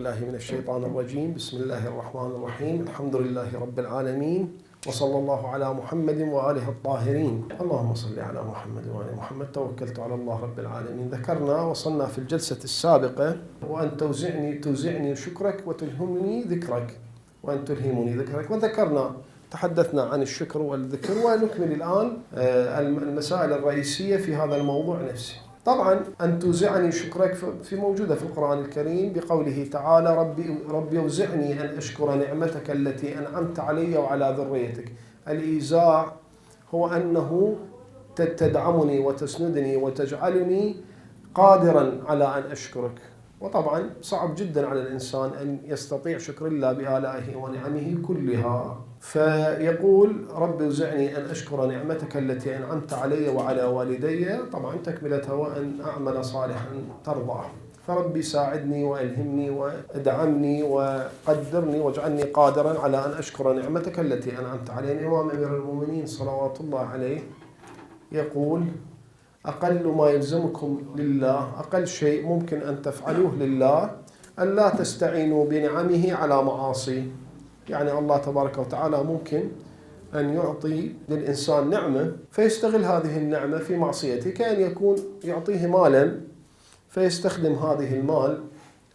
بالله من الشيطان الرجيم. بسم الله الرحمن الرحيم. الحمد لله رب العالمين، وصلى الله على محمد وآله الطاهرين. اللهم صل على محمد وآل محمد. توكلت على الله رب العالمين. ذكرنا وصلنا في الجلسة السابقة وأن توزعني شكرك وتلهمني ذكرك، وأن تلهمني ذكرك. وذكرنا تحدثنا عن الشكر والذكر، ونكمل الآن المسائل الرئيسية في هذا الموضوع نفسه. طبعا أن توزعني شكرك في موجودة في القرآن الكريم بقوله تعالى: ربي اوزعني أن أشكر نعمتك التي أنعمت علي وعلى ذريتك. الإيزاع هو أنه تدعمني وتسندني وتجعلني قادرا على أن أشكرك. وطبعا صعب جدا على الإنسان أن يستطيع شكر الله بآلائه ونعمه كلها. فيقول: رب اوزعني أن أشكر نعمتك التي أنعمت علي وعلى والدي. طبعا تكملتها: وأن أعمل صالحا ترضاه. فربي ساعدني وألهمني وادعمني وقدرني واجعلني قادرا على أن أشكر نعمتك التي أنعمت علي. الإمام أمير المؤمنين صلوات الله عليه يقول: أقل ما يلزمكم لله، أقل شيء ممكن أن تفعلوه لله، أن لا تستعينوا بنعمه على معاصي. يعني الله تبارك وتعالى ممكن أن يعطي للإنسان نعمة فيستغل هذه النعمة في معصيته، كأن يكون يعطيه مالا فيستخدم هذه المال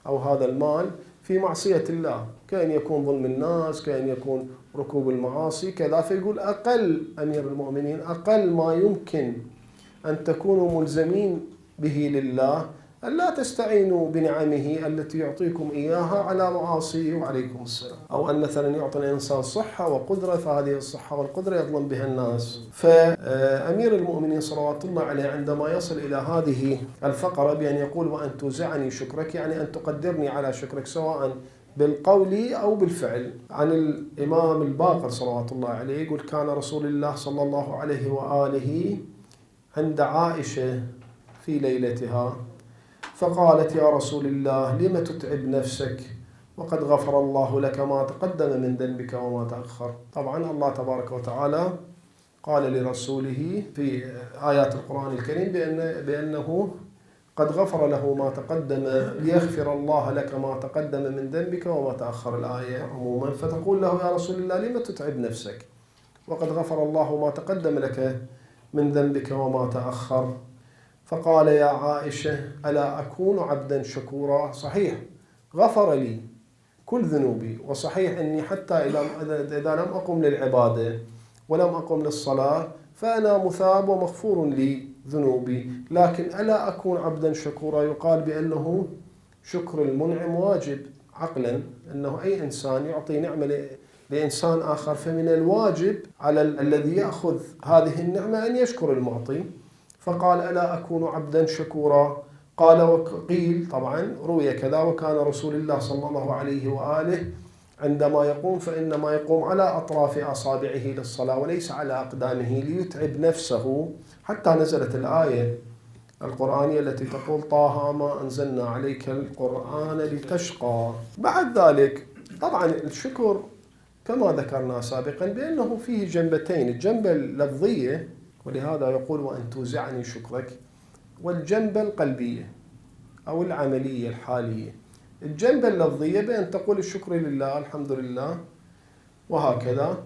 أو هذا المال في معصية الله، كأن يكون ظلم الناس، كأن يكون ركوب المعاصي كذا. فيقول أقل أمير المؤمنين أقل ما يمكن أن تكونوا ملزمين به لله أن لا تستعينوا بنعمه التي يعطيكم إياها على معاصيه وعليكم السلام. أو أن مثلا يعطي الإنسان صحة وقدرة، فهذه الصحة والقدرة يظلم بها الناس. فأمير المؤمنين صلوات الله عليه عندما يصل إلى هذه الفقرة بأن يقول: وأن توزعني شكرك، يعني أن تقدرني على شكرك سواء بالقول أو بالفعل. عن الإمام الباقر صلوات الله عليه يقول: كان رسول الله صلى الله عليه وآله عند عائشة في ليلتها فقالت: يا رسول الله، لم تتعب نفسك وقد غفر الله لك ما تقدم من ذنبك وما تأخر. طبعا الله تبارك وتعالى قال لرسوله في آيات القرآن الكريم بأنه قد غفر له ما تقدم، ليغفر الله لك ما تقدم من ذنبك وما تأخر، الآية عموما. فتقول له: يا رسول الله، لم تتعب نفسك وقد غفر الله ما تقدم لك من ذنبك وما تأخر. فقال: يا عائشة، ألا أكون عبدا شكورا؟ صحيح غفر لي كل ذنوبي، وصحيح أني حتى إذا لم أقم للعبادة ولم أقم للصلاة فأنا مثاب ومغفور لي ذنوبي، لكن ألا أكون عبدا شكورا؟ يقال بأنه شكر المنعم واجب عقلا، أنه أي إنسان يعطي نعمة لإنسان آخر فمن الواجب على الذي يأخذ هذه النعمة أن يشكر المعطي. فقال: ألا أكون عبدا شكورا؟ قال وقيل، طبعا روي كذا: وكان رسول الله صلى الله عليه وآله عندما يقوم فإنما يقوم على أطراف أصابعه للصلاة وليس على أقدامه ليتعب نفسه، حتى نزلت الآية القرآنية التي تقول: طه ما أنزلنا عليك القرآن لتشقى. بعد ذلك طبعا الشكر كما ذكرنا سابقا بأنه فيه جنبتين: الجنبة اللفظية ولهذا يقول: وأن توزعني شكرك، والجنبة القلبية أو العملية الحالية. الجنبة اللفظية بأن تقول الشكر لله، الحمد لله، وهكذا.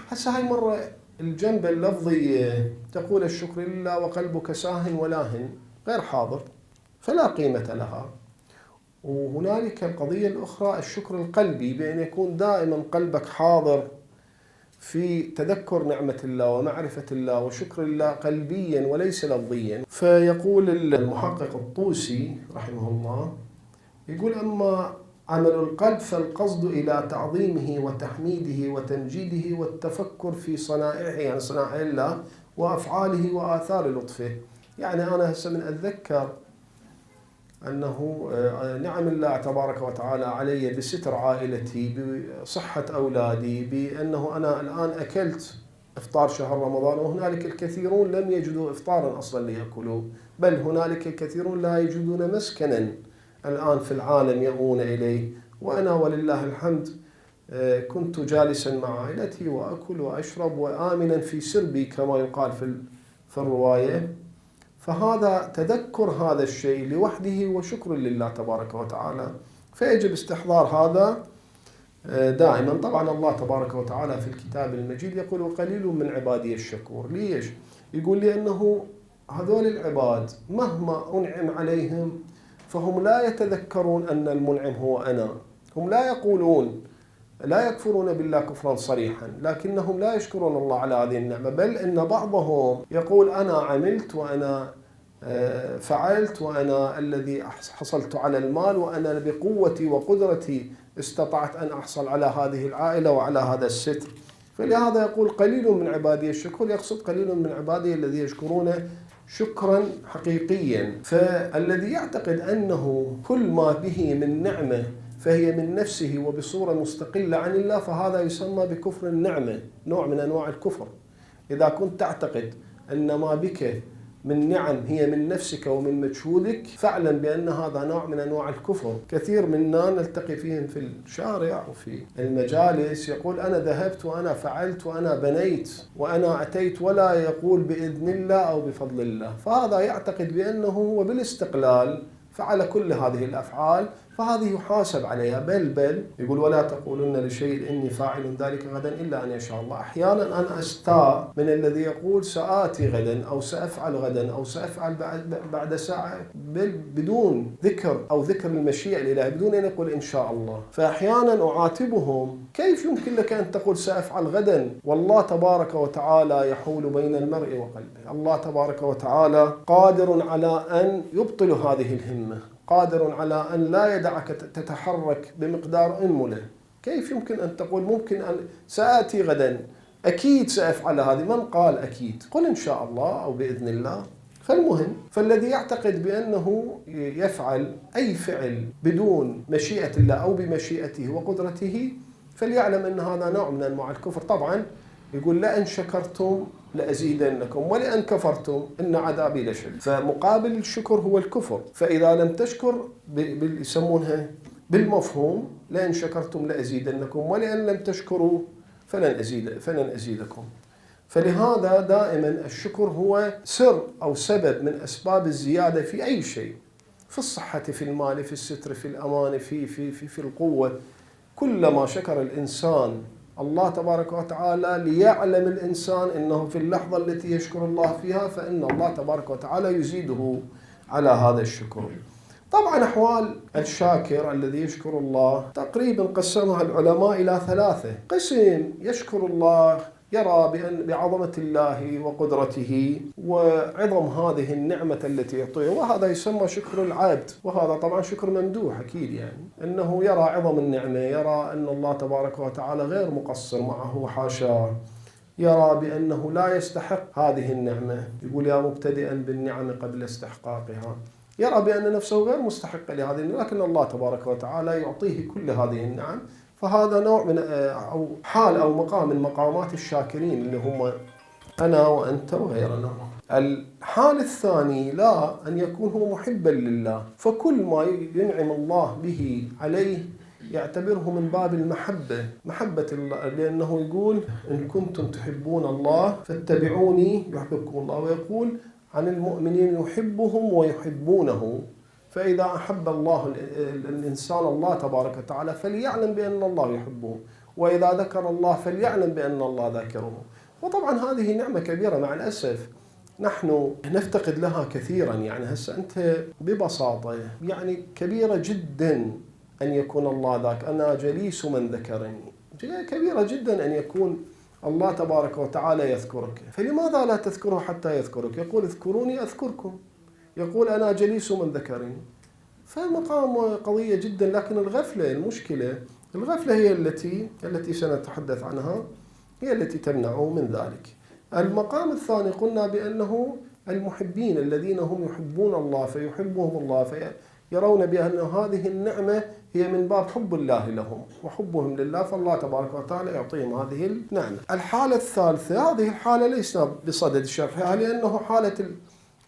هسه هاي مرة الجنبة اللفظية تقول الشكر لله وقلبك ساهن ولاهن غير حاضر فلا قيمة لها. وهنالك القضية الأخرى الشكر القلبي، بأن يكون دائما قلبك حاضر في تذكر نعمة الله ومعرفة الله وشكر الله قلبيا وليس لفظيا. فيقول المحقق الطوسي رحمه الله، يقول: أما عمل القلب فالقصد إلى تعظيمه وتحميده وتمجيده والتفكر في صنائعه، يعني صنائع الله وأفعاله وآثار لطفه. يعني أنا هسه من أتذكر أنه نعم الله تبارك وتعالى علي بستر عائلتي، بصحة أولادي، بأنه أنا الآن أكلت إفطار شهر رمضان، وهنالك الكثيرون لم يجدوا إفطارا أصلا ليأكلوه، بل هنالك الكثيرون لا يجدون مسكنا الآن في العالم يأوون إليه. وأنا ولله الحمد كنت جالسا مع عائلتي وأكل وأشرب وآمنا في سربي كما يقال في الرواية. فهذا تذكر هذا الشيء لوحده وشكر لله تبارك وتعالى. فيجب استحضار هذا دائما. طبعا الله تبارك وتعالى في الكتاب المجيد يقول وقليل من عبادي الشكور. ليش؟ يقول لأنه هذول العباد مهما أنعم عليهم فهم لا يتذكرون أن المنعم هو أنا. هم لا يقولون، لا يكفرون بالله كفرا صريحا، لكنهم لا يشكرون الله على هذه النعمة، بل إن بعضهم يقول أنا عملت وأنا فعلت وأنا الذي حصلت على المال وأنا بقوتي وقدرتي استطعت أن أحصل على هذه العائلة وعلى هذا الستر. فلهذا يقول قليل من عبادي الشكور، يقصد قليل من عبادي الذي يشكرون شكرا حقيقيا. فالذي يعتقد أنه كل ما به من نعمة فهي من نفسه وبصورة مستقلة عن الله فهذا يسمى بكفر النعمة، نوع من أنواع الكفر. إذا كنت تعتقد أن ما بك من نعم هي من نفسك ومن مجهودك فاعلم بأن هذا نوع من أنواع الكفر. كثير منا نلتقي فيهم في الشارع وفي المجالس يقول أنا ذهبت وأنا فعلت وأنا بنيت وأنا أتيت، ولا يقول بإذن الله أو بفضل الله. فهذا يعتقد بأنه هو بالاستقلال فعل كل هذه الأفعال فهذه يحاسب عليها. بل يقول ولا تقولن لشيء إني فاعل ذلك غدا إلا أن يشاء الله. أحيانا أنا أستاء من الذي يقول سآتي غدا أو سأفعل غدا أو سأفعل بعد ساعة بدون ذكر أو ذكر المشيئة الإلهية، بدون أن يقول إن شاء الله. فأحيانا أعاتبهم كيف يمكن لك أن تقول سأفعل غدا والله تبارك وتعالى يحول بين المرء وقلبه. الله تبارك وتعالى قادر على أن يبطل هذه الهمة، قادر على أن لا يدعك تتحرك بمقدار أنملة. كيف يمكن أن تقول ممكن أن سآتي غدا، أكيد سأفعل هذه؟ من قال أكيد؟ قل إن شاء الله أو بإذن الله. فالمهم، فالذي يعتقد بأنه يفعل أي فعل بدون مشيئة الله أو بمشيئته وقدرته فليعلم أن هذا نوع من أنواع الكفر. طبعا يقول لئن شكرتم لأزيدنكم ولئن كفرتم إن عذابي لشديد. فمقابل الشكر هو الكفر. فإذا لم تشكر يسمونها بالمفهوم لئن شكرتم لأزيدنكم ولئن لم تشكروا فلن أزيدكم. فلهذا دائما الشكر هو سر أو سبب من أسباب الزيادة في أي شيء، في الصحة، في المال، في الستر، في الأمان، في القوة. كلما شكر الإنسان الله تبارك وتعالى ليعلم الإنسان أنه في اللحظة التي يشكر الله فيها فإن الله تبارك وتعالى يزيده على هذا الشكر. طبعا أحوال الشاكر الذي يشكر الله تقريبا قسمها العلماء إلى ثلاثة. قسم يشكر الله يرى بعظمة الله وقدرته وعظم هذه النعمة التي يعطيها، وهذا يسمى شكر العبد، وهذا طبعا شكر ممدوح أكيد، يعني أنه يرى عظم النعمة، يرى أن الله تبارك وتعالى غير مقصر معه وحاشاه، يرى بأنه لا يستحق هذه النعمة، يقول يا مبتدئا بالنعم قبل استحقاقها، يرى بأن نفسه غير مستحق لهذه النعمة لكن الله تبارك وتعالى يعطيه كل هذه النعم. فهذا نوع من أو حال أو مقام من مقامات الشاكرين اللي هم أنا وأنت وغيرنا. الحال الثاني لا، أن يكون هو محبا لله، فكل ما ينعم الله به عليه يعتبره من باب المحبة، محبة الله، لأنه يقول إن كنتم تحبون الله فاتبعوني يحببكم الله، ويقول عن المؤمنين يحبهم ويحبونه. فإذا أحب الله الإنسان الله تبارك وتعالى فليعلم بأن الله يحبه، وإذا ذكر الله فليعلم بأن الله ذاكره. وطبعا هذه نعمة كبيرة مع الأسف نحن نفتقد لها كثيرا. يعني هسه أنت ببساطة يعني كبيرة جدا أن يكون الله ذاك، أنا جليس من ذكرني، كبيرة جدا أن يكون الله تبارك وتعالى يذكرك، فلماذا لا تذكره حتى يذكرك؟ يقول اذكروني أذكركم، يقول أنا جليس من ذكرني. فالمقام قوية جدا، لكن المشكلة الغفلة هي التي سنتحدث عنها، هي التي تمنعه من ذلك. المقام الثاني قلنا بأنه المحبين الذين هم يحبون الله فيحبهم الله، فيرون بأن هذه النعمة هي من باب حب الله لهم وحبهم لله، فالله تبارك وتعالى يعطيهم هذه النعمة. الحالة الثالثة، هذه الحالة ليس بصدد شرحها لأنه حالة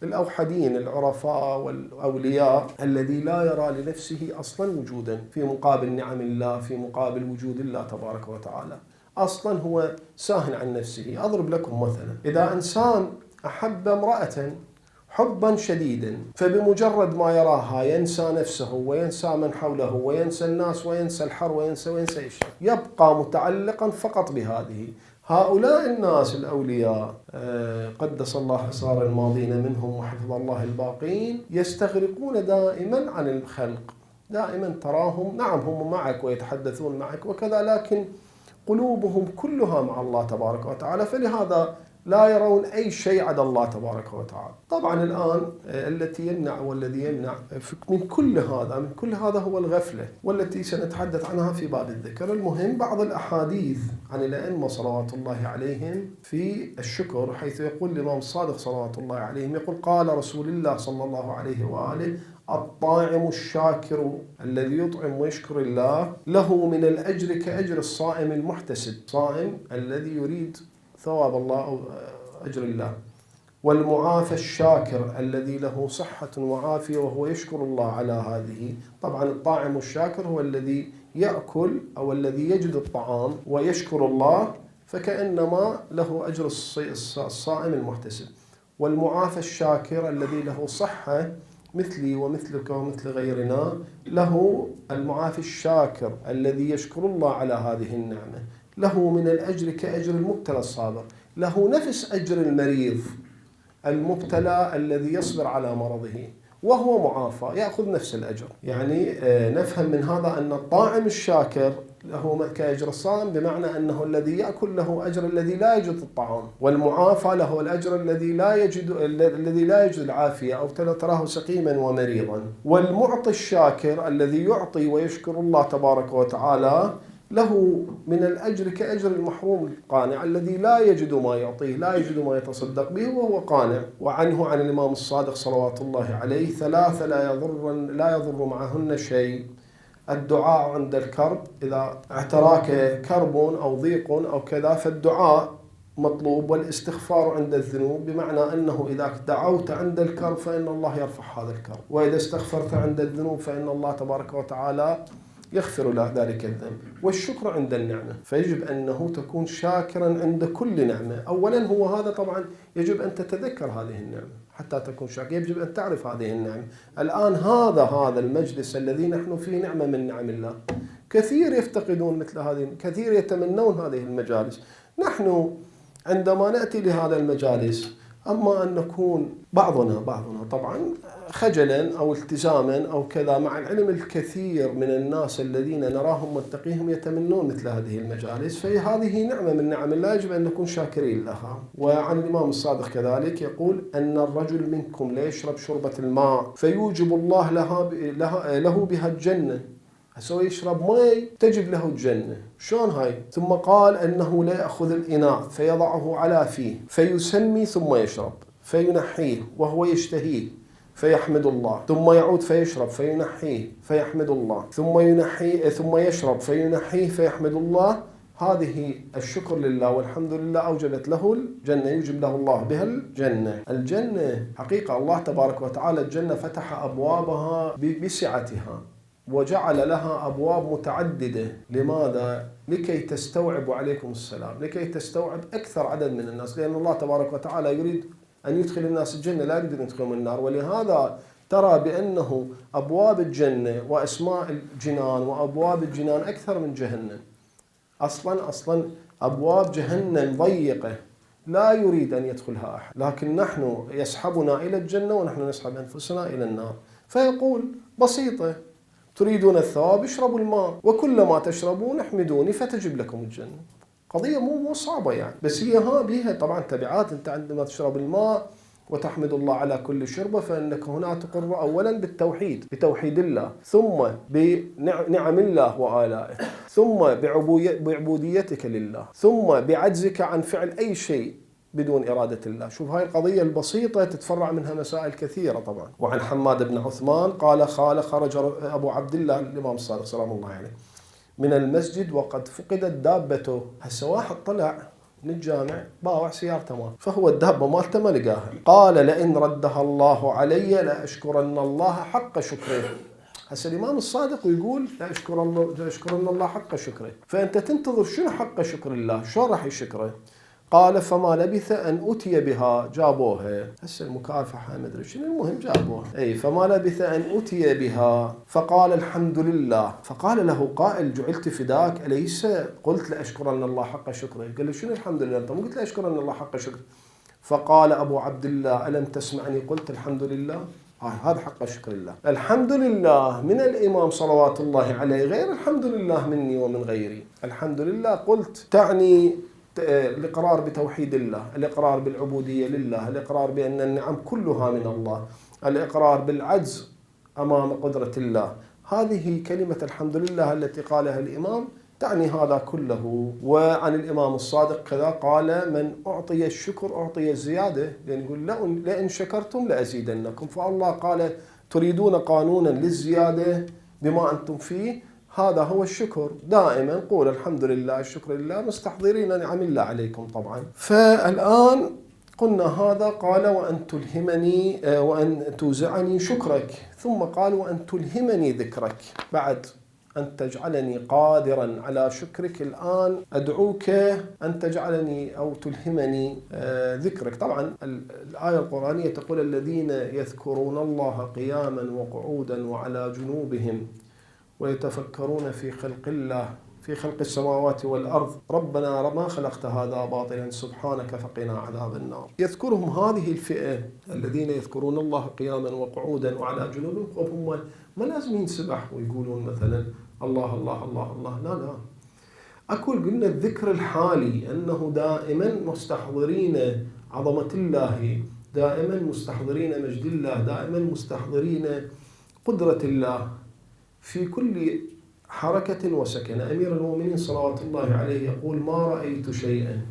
الأوحدين العرفاء والأولياء الذي لا يرى لنفسه أصلا وجودا في مقابل نعم الله، في مقابل وجود الله تبارك وتعالى، أصلا هو ساهن عن نفسه. أضرب لكم مثلا، إذا إنسان أحب امرأة حبا شديدا، فبمجرد ما يراها ينسى نفسه وينسى من حوله وينسى الناس وينسى الحر وينسى الشر، يبقى متعلقا فقط بهذه. هؤلاء الناس الأولياء قدس الله أسرار الماضين منهم وحفظ الله الباقين، يستغرقون دائما عن الخلق، دائما تراهم نعم هم معك ويتحدثون معك وكذا، لكن قلوبهم كلها مع الله تبارك وتعالى، فلهذا لا يرون أي شيء عدا الله تبارك وتعالى. طبعا الآن التي يمنع والذي يمنع من كل هذا هو الغفلة، والتي سنتحدث عنها في باب الذكر. المهم بعض الأحاديث عن الأئمة صلوات الله عليهم في الشكر، حيث يقول الإمام الصادق صلوات الله عليهم، يقول قال رسول الله صلى الله عليه وآله: الطاعم الشاكر الذي يطعم ويشكر الله له من الأجر كأجر الصائم المحتسب، صائم الذي يريد ثواب الله أو أجر الله. والمعافى الشاكر الذي له صحة وعافية وهو يشكر الله على هذه. طبعا الطاعم الشاكر هو الذي يأكل أو الذي يجد الطعام ويشكر الله، فكأنما له أجر الصائم المحتسب. والمعافى الشاكر الذي له صحة مثلي ومثلك ومثل غيرنا، له المعافي الشاكر الذي يشكر الله على هذه النعمة، له من الأجر كأجر المبتلى الصابر، له نفس أجر المريض المبتلى الذي يصبر على مرضه وهو معافى، يأخذ نفس الأجر. يعني نفهم من هذا أن الطاعم الشاكر له كأجر الصائم، بمعنى أنه الذي يأكل له أجر الذي لا يجد الطعام، والمعافى له الأجر الذي لا يجد العافية أو تراه سقيما ومريضا. والمعطي الشاكر الذي يعطي ويشكر الله تبارك وتعالى له من الأجر كأجر المحروم القانع الذي لا يجد ما يعطيه، لا يجد ما يتصدق به وهو قانع. وعنه عن الإمام الصادق صلوات الله عليه: ثلاثة لا يضر معهن شيء: الدعاء عند الكرب، إذا اعتراك كرب أو ضيق أو كذا فالدعاء مطلوب. والاستغفار عند الذنوب، بمعنى أنه إذا دعوت عند الكرب فإن الله يرفع هذا الكرب، وإذا استغفرت عند الذنوب فإن الله تبارك وتعالى يغفر له ذلك الذنب. والشكر عند النعمة، فيجب أنه تكون شاكرا عند كل نعمة. أولا هو هذا طبعا يجب أن تتذكر هذه النعمة حتى تكون شاكر، يجب أن تعرف هذه النعمة. الآن هذا المجلس الذي نحن فيه نعمة من نعم الله، كثير يفتقدون مثل هذه، كثير يتمنون هذه المجالس. نحن عندما نأتي لهذا المجالس، أما أن نكون بعضنا طبعا خجلا أو التزاما أو كذا، مع العلم الكثير من الناس الذين نراهم متقيهم يتمنون مثل هذه المجالس، فهذه نعمة من نعم الله يجب أن نكون شاكرين لها. وعن الإمام الصادق كذلك يقول: أن الرجل منكم ليشرب شربة الماء فيوجب الله له بها الجنة. هسه يشرب ماء تجب له الجنة، شلون هاي؟ ثم قال: أنه لا يأخذ الإناء فيضعه على فيه فيسمي ثم يشرب فينحيه وهو يشتهيه فيحمد الله، ثم يعود فيشرب فينحيه فيحمد الله، ثم يشرب فينحيه فيحمد الله. هذه الشكر لله والحمد لله أوجبت له الجنة، يوجب له الله بها الجنة. الجنة حقيقة الله تبارك وتعالى الجنة فتح أبوابها بسعتها وجعل لها أبواب متعددة. لماذا؟ لكي تستوعب، عليكم السلام، لكي تستوعب أكثر عدد من الناس، لأن الله تبارك وتعالى يريد أن يدخل الناس الجنة، لا يريد أن يدخلهم النار. ولهذا ترى بأنه أبواب الجنة وأسماء الجنان وأبواب الجنان أكثر من جهنم. أصلا أبواب جهنم ضيقة لا يريد أن يدخلها أحد، لكن نحن يسحبنا إلى الجنة ونحن نسحب أنفسنا إلى النار. فيقول بسيطة: تريدون الثواب اشربوا الماء، وكلما تشربون احمدوني فتجب لكم الجنة. قضية مو صعبة يعني، بس هي بيها طبعا تبعات. أنت عندما تشرب الماء وتحمد الله على كل شربة، فإنك هنا تقر أولا بالتوحيد، بتوحيد الله، ثم بنعم الله وآلائه، ثم بعبوديتك لله، ثم بعجزك عن فعل أي شيء بدون إرادة الله. شوف هاي القضية البسيطة تتفرع منها مسائل كثيرة طبعا. وعن حماد بن عثمان قال: خرج أبو عبد الله الإمام الصادق سلام الله عليه من المسجد وقد فقدت دابته. هسه واحد طلع من الجامع باوع سيارته مال، فهو الدابة مالته ما لقاها. قال: لئن ردها الله علي لأشكرن الله حق شكره. هسه الإمام الصادق يقول لأشكرن الله حق شكره، فأنت تنتظر شنو حق شكر الله، شو راح يشكره؟ قال فما لبث أن أتي بها، جابوها. هسه المكافحة ما أدري شنو، المهم جابوها. أي فما لبث أن أتي بها فقال الحمد لله. فقال له قائل جعلت فداك، أليس قلت لأشكرن الله حق شكره؟ قال له شنو الحمد لله؟ أنت مو قلت لأشكرن الله حق شكره؟ فقال أبو عبد الله ألم تسمعني قلت الحمد لله؟ هذا حق شكر الله. الحمد لله من الإمام صلوات الله عليه غير الحمد لله مني ومن غيري. الحمد لله قلت تعني الإقرار بتوحيد الله، الإقرار بالعبودية لله، الإقرار بأن النعم كلها من الله، الإقرار بالعجز أمام قدرة الله. هذه كلمة الحمد لله التي قالها الإمام تعني هذا كله. وعن الإمام الصادق كذا قال من أعطي الشكر أعطي الزيادة، لأن يقول لئن شكرتم لأزيدنكم. فالله قال تريدون قانونا للزيادة بما أنتم فيه، هذا هو الشكر. دائما قول الحمد لله الشكر لله مستحضرين نعم الله عليكم طبعا. فالآن قلنا هذا قال وأن تلهمني وأن توزعني شكرك، ثم قال وأن تلهمني ذكرك. بعد أن تجعلني قادرا على شكرك، الآن أدعوك أن تجعلني أو تلهمني ذكرك. طبعا الآية القرآنية تقول الذين يذكرون الله قياما وقعودا وعلى جنوبهم ويتفكرون في خلق الله في خلق السماوات والأرض ربنا ما خلقت هذا باطلا سبحانك فقنا عذاب النار. يذكرهم هذه الفئة الذين يذكرون الله قياما وقعودا وعلى جنوبهم، هم ما لازم ينسبح ويقولون مثلا الله الله الله الله، لا لا. أقول قلنا الذكر الحالي أنه دائما مستحضرين عظمة الله، دائما مستحضرين مجد الله، دائما مستحضرين قدرة الله في كل حركة وسكن. أمير المؤمنين صلوات الله عليه يقول ما رأيت شيئا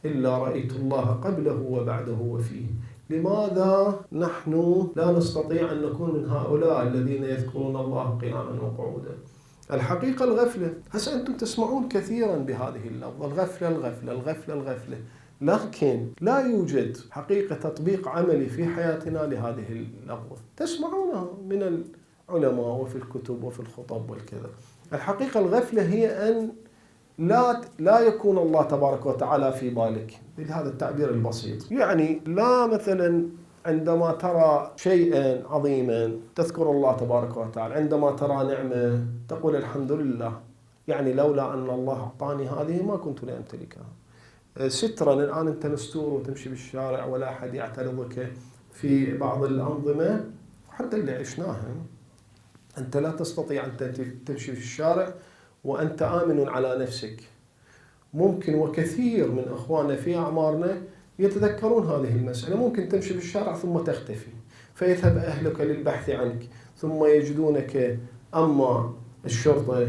إلا رأيت الله قبله وبعده وفيه. لماذا نحن لا نستطيع أن نكون من هؤلاء الذين يذكرون الله قياما وقعودا؟ الحقيقة الغفلة. هسه أنتم تسمعون كثيرا بهذه اللفظة الغفلة الغفلة الغفلة الغفلة، لكن لا يوجد حقيقة تطبيق عملي في حياتنا لهذه اللفظة. تسمعونها من العلماء وفي الكتب وفي الخطب والكذا. الحقيقة الغفلة هي أن لا يكون الله تبارك وتعالى في بالك، بهذا التعبير البسيط. يعني لا مثلا عندما ترى شيئا عظيما تذكر الله تبارك وتعالى، عندما ترى نعمة تقول الحمد لله، يعني لولا أن الله أعطاني هذه ما كنت لأمتلكها. سترا الآن أنت مستور وتمشي بالشارع ولا أحد يعترضك في بعض الأنظمة حتى اللي عشناها، أنت لا تستطيع أن تمشي في الشارع وأنت آمن على نفسك. ممكن وكثير من أخواننا في أعمارنا يتذكرون هذه المسألة. ممكن تمشي في الشارع ثم تختفي، فيذهب أهلك للبحث عنك، ثم يجدونك أما الشرطة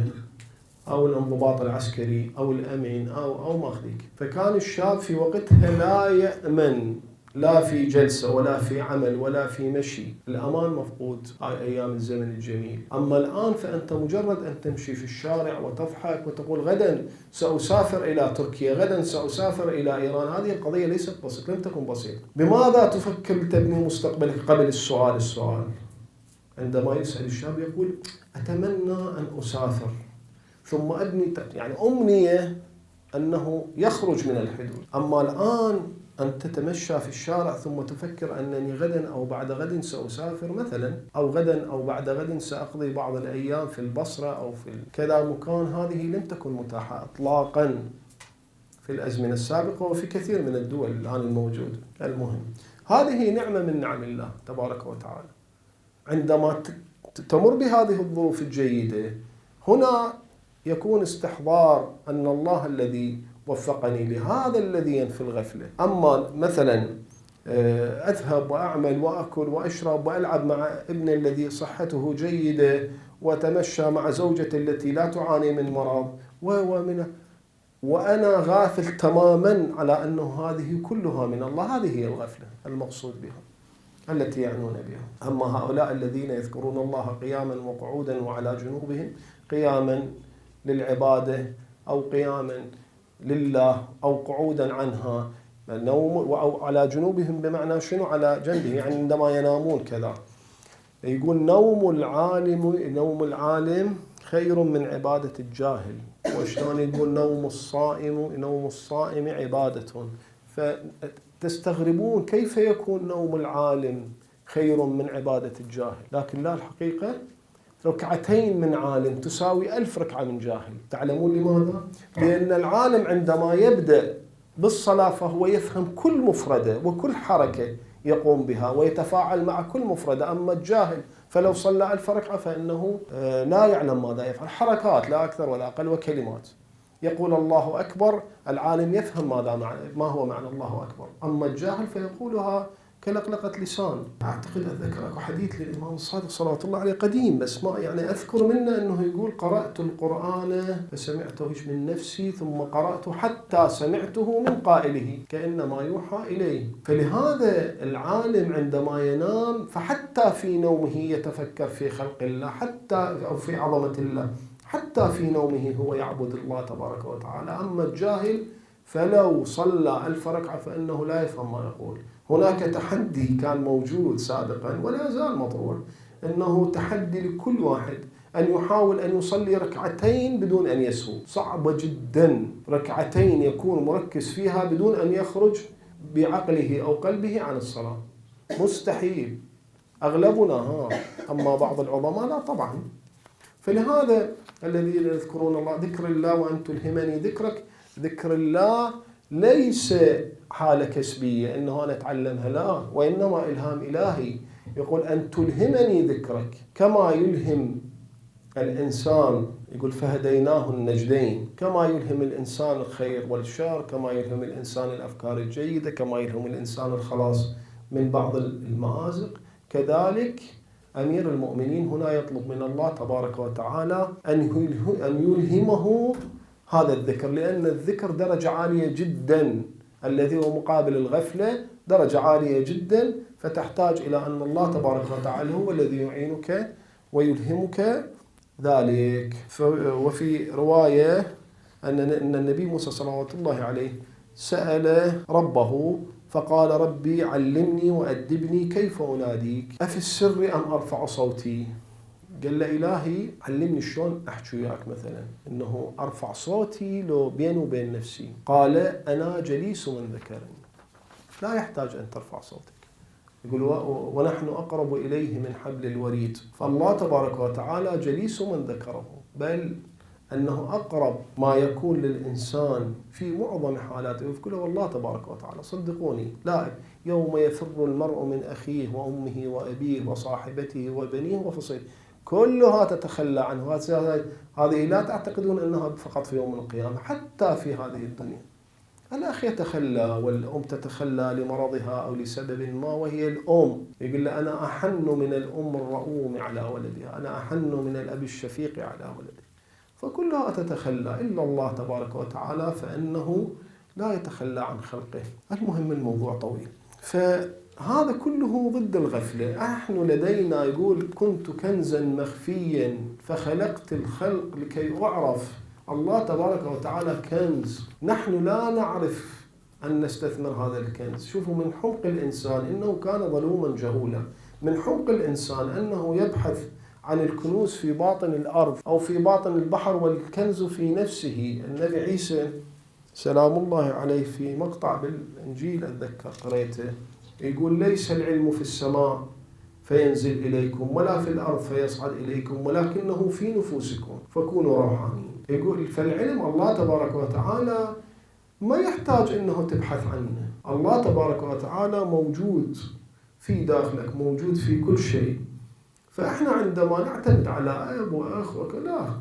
أو الانضباط العسكري أو الأمن أو ماخذيك. فكان الشاب في وقتها لا يأمن، لا في جلسة ولا في عمل ولا في مشي، الأمان مفقود. هاي أيام الزمن الجميل. أما الآن فأنت مجرد أن تمشي في الشارع وتضحك وتقول غدا سأسافر إلى تركيا، غدا سأسافر إلى إيران. هذه القضية ليست بسيطة، لم تكن بسيطة. بماذا تفكر تبني مستقبلك قبل السؤال؟ عندما يسأل الشاب يقول أتمنى أن أسافر، ثم أبني يعني أمنية أنه يخرج من الحدود. أما الآن أن تتمشى في الشارع ثم تفكر أنني غدا أو بعد غد سأسافر مثلا، أو غدا أو بعد غد سأقضي بعض الأيام في البصرة أو في كذا مكان، هذه لم تكن متاحة إطلاقا في الأزمنة السابقة وفي كثير من الدول الآن الموجودة. المهم هذه نعمة من نعم الله تبارك وتعالى. عندما تمر بهذه الظروف الجيدة هنا يكون استحضار أن الله الذي وفقني لهذا الذي ينفي الغفلة. أما مثلا أذهب وأعمل وأكل وأشرب وألعب مع ابني الذي صحته جيدة وتمشى مع زوجتي التي لا تعاني من مرض وأنا غافل تماما على أنه هذه كلها من الله، هذه هي الغفلة المقصود بها التي يعنون بها. أما هؤلاء الذين يذكرون الله قياما وقعودا وعلى جنوبهم، قياما للعبادة أو قياما لله أو قعودا عنها، النوم أو على جنوبهم بمعنى شنو؟ على جنبه، يعني عندما ينامون كذا. يقول نوم العالم خير من عبادة الجاهل. وشلون يقول نوم الصائم عبادة. فتستغربون كيف يكون نوم العالم خير من عبادة الجاهل، لكن لا، الحقيقة ركعتين من عالم تساوي 1000 ركعة من جاهل. تعلمون لماذا؟ لأن العالم عندما يبدأ بالصلاة فهو يفهم كل مفردة وكل حركة يقوم بها ويتفاعل مع كل مفردة. أما الجاهل فلو صلى 1000 ركعة فإنه لا يعلم ماذا يفعل، حركات لا أكثر ولا أقل وكلمات. يقول الله أكبر، العالم يفهم ما هو معنى الله أكبر، أما الجاهل فيقولها كلقلقة لسان. أعتقد أتذكر حديث للإمام الصادق صلوات الله عليه قديم، بس ما يعني أذكر منه أنه يقول: قرأت القرآن فسمعته من نفسي ثم قرأت حتى سمعته من قائله كأنما يوحى إليه. فلهذا العالم عندما ينام فحتى في نومه يتفكر في خلق الله، حتى أو في عظمة الله، حتى في نومه هو يعبد الله تبارك وتعالى. أما الجاهل فلو صلى 1000 ركعة فإنه لا يفهم ما يقول. هناك تحدي كان موجود سابقا ولا يزال مطروح، أنه تحدي لكل واحد أن يحاول أن يصلي ركعتين بدون أن يسهو. صعبة جدا ركعتين يكون مركز فيها بدون أن يخرج بعقله أو قلبه عن الصلاة، مستحيل. أغلبنا أما بعض العظماء لا طبعا. فلهذا الذين يذكرون الله، ذكر الله وأن تلهمني ذكرك. ذكر الله ليس حالة كسبية أنه أنا أتعلمها، لا، وإنما إلهام إلهي. يقول: أن تلهمني ذكرك كما يلهم الإنسان، يقول: فهديناه النجدين، كما يلهم الإنسان الخير والشر، كما يلهم الإنسان الأفكار الجيدة، كما يلهم الإنسان الخلاص من بعض المآزق، كذلك أمير المؤمنين هنا يطلب من الله تبارك وتعالى أن يلهمه هذا الذكر، لأن الذكر درجة عالية جدا، الذي هو مقابل الغفلة درجة عالية جدا، فتحتاج إلى أن الله تبارك وتعالى هو الذي يعينك ويلهمك ذلك. وفي رواية أن النبي موسى صلوات الله عليه سأل ربه فقال: ربي علمني وأدبني كيف أناديك أفي السر أم أرفع صوتي؟ قال له: إلهي علمني شلون أحكي وياك، مثلا إنه أرفع صوتي لو بيني وبين نفسي. قال: أنا جليس من ذكرني. لا يحتاج أن ترفع صوتك. يقول: ونحن أقرب إليه من حبل الوريد. فالله تبارك وتعالى جليس من ذكره، بل أنه أقرب ما يكون للإنسان في معظم حالاته يذكره والله تبارك وتعالى. صدقوني، لا، يوم يفر المرء من أخيه وأمه وأبيه وصاحبته وبنيه وفصيله، كلها تتخلى عنه. هذه لا تعتقدون أنها فقط في يوم القيامة، حتى في هذه الدنيا الأخ يتخلى والأم تتخلى لمرضها أو لسبب ما، وهي الأم. يقول له: أنا أحن من الأم الرؤوم على ولدها، أنا أحن من الأب الشفيق على ولده. فكلها تتخلى إلا الله تبارك وتعالى، فإنه لا يتخلى عن خلقه. المهم الموضوع طويل، فهذا كله ضد الغفلة. نحن لدينا، يقول: كنت كنزا مخفيا فخلقت الخلق لكي أعرف. الله تبارك وتعالى كنز، نحن لا نعرف أن نستثمر هذا الكنز. شوفوا، من حمق الإنسان إنه كان ظلوما جهولا، من حمق الإنسان أنه يبحث عن الكنوز في باطن الأرض أو في باطن البحر والكنز في نفسه. النبي عيسى سلام الله عليه في مقطع بالإنجيل أتذكر قريته يقول: ليس العلم في السماء فينزل إليكم ولا في الأرض فيصعد إليكم ولكنه في نفوسكم فكونوا روحانيين. يقول فالعلم الله تبارك وتعالى ما يحتاج أنه تبحث عنه. الله تبارك وتعالى موجود في داخلك، موجود في كل شيء. فإحنا عندما نعتمد على أب وأخ وكذا،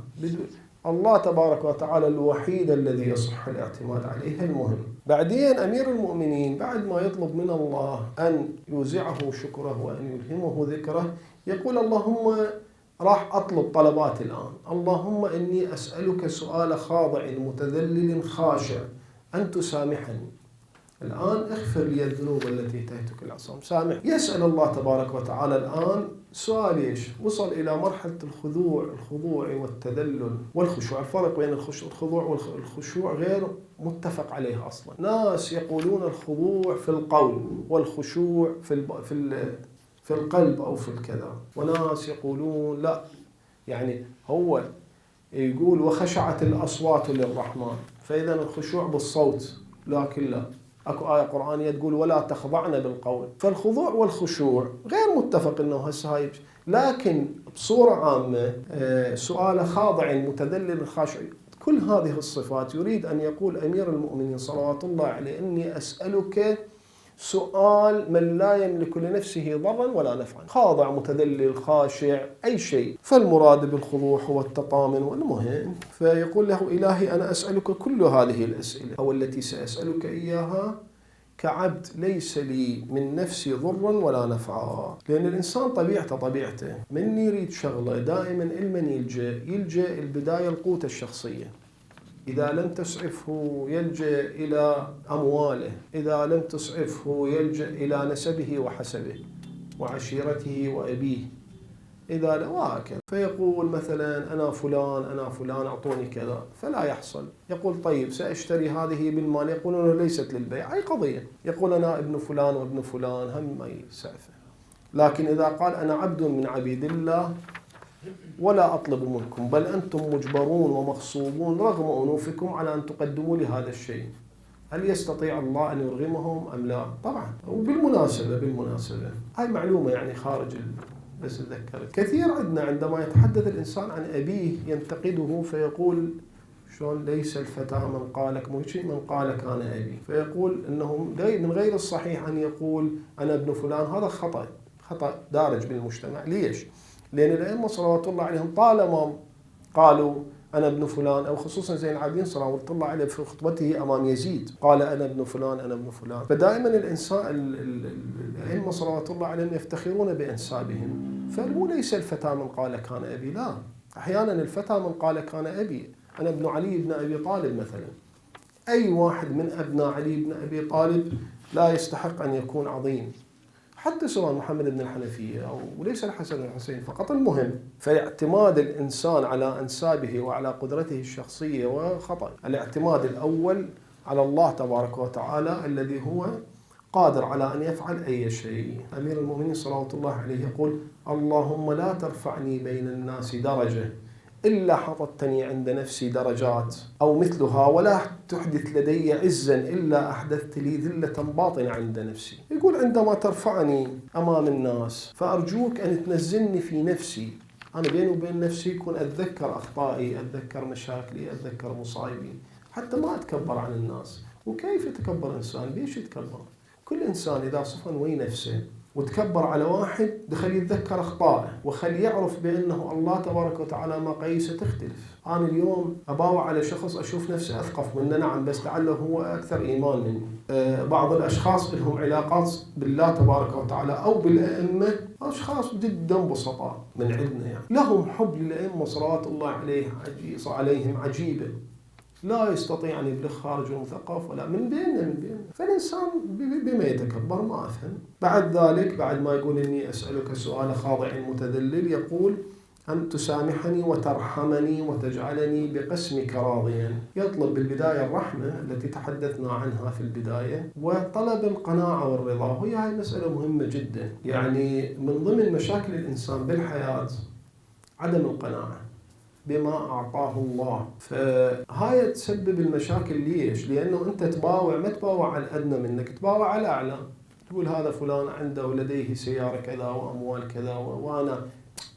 الله تبارك وتعالى الوحيد الذي يصح الاعتماد عليه. المهم بعدين أمير المؤمنين بعد ما يطلب من الله أن يوزعه شكره وأن يلهمه ذكره، يقول: اللهم، راح أطلب طلبات الآن، اللهم إني أسألك سؤال خاضع متذلل خاشع أن تسامحني. الآن اغفر لي الذنوب التي انتهكتك العصام، سامح. يسأل الله تبارك وتعالى الآن سؤال ايش؟ وصل إلى مرحلة الخضوع والتذلل والخشوع. الفرق بين الخضوع والخشوع غير متفق عليه أصلا. ناس يقولون الخضوع في القول والخشوع في القلب أو في الكذا، وناس يقولون لا، يعني هو يقول وخشعت الأصوات للرحمن، فإذا الخشوع بالصوت، لكن لا، اكو آية قرآنية تقول ولا تخضعن بالقول. فالخضوع والخشوع غير متفق انه هسه هاي، لكن بصورة عامة سؤال خاضع متذلل خاشع، كل هذه الصفات يريد أن يقول أمير المؤمنين صلوات الله عليه إني أسألك سؤال من لا يملك لنفسه ضرا ولا نفعا، خاضع متذلل خاشع أي شيء. فالمراد بالخضوع هو التطامن والمهم. فيقول له إلهي أنا أسألك كل هذه الأسئلة أو التي سأسألك إياها كعبد ليس لي من نفسي ضرا ولا نفعا. لأن الإنسان طبيعته من يريد شغلة دائما المن يلجأ البداية القوت الشخصية، إذا لم تسعفه يلجأ إلى أمواله، إذا لم تسعفه يلجأ إلى نسبه وحسبه وعشيرته وأبيه، إذا لا وهكذا. فيقول مثلا أنا فلان أعطوني كذا، فلا يحصل. يقول طيب سأشتري هذه بالمال، يقولون ليست للبيع، أي قضية. يقول أنا ابن فلان وابن فلان، هم ما يسعفه. لكن إذا قال أنا عبد من عبيد الله ولا أطلب منكم، بل أنتم مجبرون ومغصوبون رغم أنوفكم على أن تقدموا لي هذا الشيء، هل يستطيع الله أن يرغمهم أم لا؟ طبعا. وبالمناسبة هاي معلومة يعني خارج بس تذكرت كثير عندنا عندما يتحدث الإنسان عن أبيه ينتقده فيقول شلون ليس الفتى من قالك منشئ من قالك أنا أبي، فيقول أنه من غير الصحيح أن يقول أنا ابن فلان. هذا خطأ دارج بالمجتمع. ليش؟ لأن الأئمة صلوات الله عليهم طالما قالوا أنا ابن فلان، أو خصوصا زين العابدين صلوات الله عليه في خطبته أمام يزيد قال أنا ابن فلان أنا ابن فلان. فدائما الإنسان الأئمة صلوات الله عليهم يفتخرون بأنسابهم. فمو ليس الفتى من قال كان أبي، لا، أحيانا الفتى من قال كان أبي، أنا ابن علي بن أبي طالب مثلا. أي واحد من أبناء علي بن أبي طالب لا يستحق أن يكون عظيم، حتى سواء محمد بن الحنفية أو وليس الحسن بن الحسين فقط. المهم فاعتماد الإنسان على أنسابه وعلى قدرته الشخصية وخطأ. الاعتماد الأول على الله تبارك وتعالى الذي هو قادر على أن يفعل أي شيء. أمير المؤمنين صلوات الله عليه يقول اللهم لا ترفعني بين الناس درجة إلا حطتني عند نفسي درجات أو مثلها، ولا تحدث لدي عزا إلا أحدثت لي ذلة باطنة عند نفسي. يقول عندما ترفعني أمام الناس فأرجوك أن تنزلني في نفسي، أنا بيني وبين نفسي يكون أتذكر أخطائي، أتذكر مشاكلي، أتذكر مصايبي، حتى ما أتكبر عن الناس. وكيف يتكبر إنسان؟ بيش يتكبر؟ كل إنسان إذا صفن وين نفسه وتكبر على واحد دخل يتذكر أخطائه وخل يعرف بأنه الله تبارك وتعالى مقاييسه تختلف. أنا اليوم أباوع على شخص أشوف نفسي أثقف منه، نعم، بس لعله هو أكثر إيمان مني. بعض الأشخاص لهم علاقات بالله تبارك وتعالى أو بالأئمة، أشخاص جدا بسطاء من عندنا يعني لهم حب للأئمة صلوات الله عليهم عجيبة، لا يستطيع أن يبلغ خارج المثقف ولا من بيننا. فالإنسان بما يتكبر ما أفهم. بعد ذلك بعد ما يقول إني أسألك سؤال خاضع متذلل، يقول أن تسامحني وترحمني وتجعلني بقسمك راضيا. يطلب بالبداية الرحمة التي تحدثنا عنها في البداية، وطلب القناعة والرضا. وهي هاي مسألة مهمة جدا. يعني من ضمن مشاكل الإنسان بالحياة عدم القناعة بما أعطاه الله. فهاي تسبب المشاكل. ليش؟ لأنه أنت تباوع، ما تباوع على الأدنى منك، تباوع على الأعلى. تقول هذا فلان عنده ولديه سيارة كذا وأموال كذا وأنا،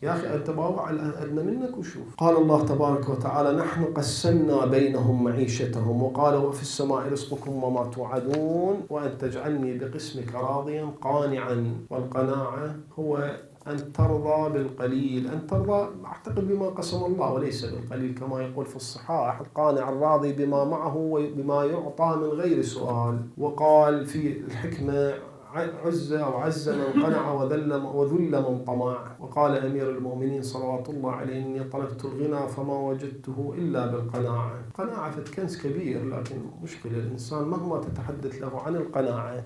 يا أخي أنت باوع على الأدنى منك وشوف. قال الله تبارك وتعالى نحن قسمنا بينهم معيشتهم، وقال وفي السماء رزقكم وما توعدون وأن تجعلني بقسمك راضيا قانعا. والقناعة هو أن ترضى بالقليل، أن ترضى أعتقد بما قسم الله وليس بالقليل، كما يقول في الصحاح القانع الراضي بما معه وبما يعطى من غير سؤال. وقال في الحكمة عز من قنع وذل من طمع. وقال أمير المؤمنين صلوات الله عليه إني طلبت الغنى فما وجدته إلا بالقناعة. قناعة كنز كبير، لكن مشكلة الإنسان مهما تتحدث له عن القناعة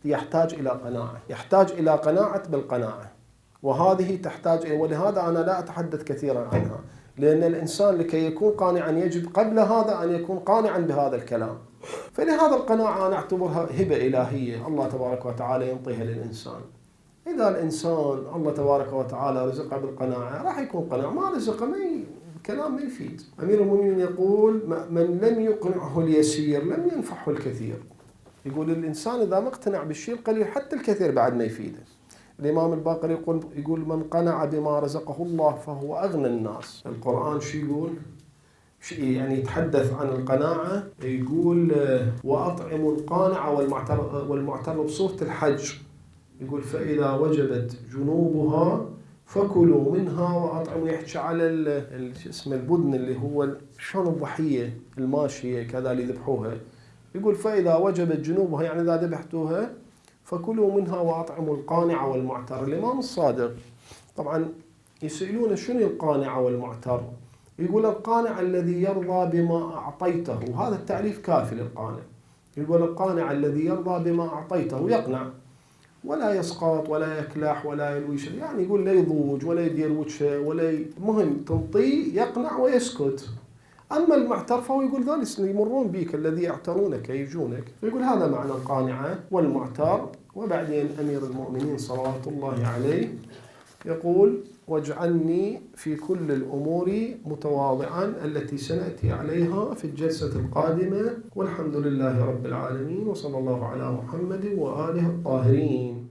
يحتاج إلى قناعة، يحتاج إلى قناعة بالقناعة، وهذه تحتاج. ولهذا أنا لا أتحدث كثيرا عنها، لأن الإنسان لكي يكون قانعا يجب قبل هذا أن يكون قانعا بهذا الكلام. فلهذا القناعة أنا أعتبرها هبة إلهية الله تبارك وتعالى ينطيها للإنسان. إذا الإنسان الله تبارك وتعالى رزقه بالقناعة راح يكون قناع، ما رزقه كلام ما يفيد. أمير المؤمنين يقول من لم يقنعه اليسير لم ينفعه الكثير. يقول الإنسان إذا ما اقتنع بالشيء القليل حتى الكثير بعد ما يفيده. الإمام الباقر يقول من قنع بما رزقه الله فهو أغنى الناس. القرآن شو يقول؟ يعني يتحدث عن القناعة، يقول وأطعموا القانع والمعتر بصورة الحج. يقول فإذا وجبت جنوبها فكلوا منها وأطعموا. يحكي على اسم البدن اللي هو شلون الضحية الماشية كذا اللي ذبحوها. يقول فإذا وجبت جنوبها يعني إذا ذبحتوها فكلوا منها وأطعموا القانع والمعتر. الإمام الصادق طبعا يسألون شنو القانع والمعتر؟ يقول القانع الذي يرضى بما أعطيته، وهذا التعريف كافي للقانع. يقول القانع الذي يرضى بما أعطيته، يقنع ولا يسقط ولا يكلح ولا يلويش، يعني يقول لا يضوج ولا يدير وجهه ولا مهم تنطيه يقنع ويسكت. أما المعتر فهو يقول ذلك اللي يمرون بيك الذي يعترونك يجونك. يقول هذا معنى القانعة والمعتر. وبعدين أمير المؤمنين صلوات الله عليه يقول واجعلني في كل الأمور متواضعا التي سنأتي عليها في الجلسة القادمة، والحمد لله رب العالمين، وصلى الله على محمد وآله الطاهرين.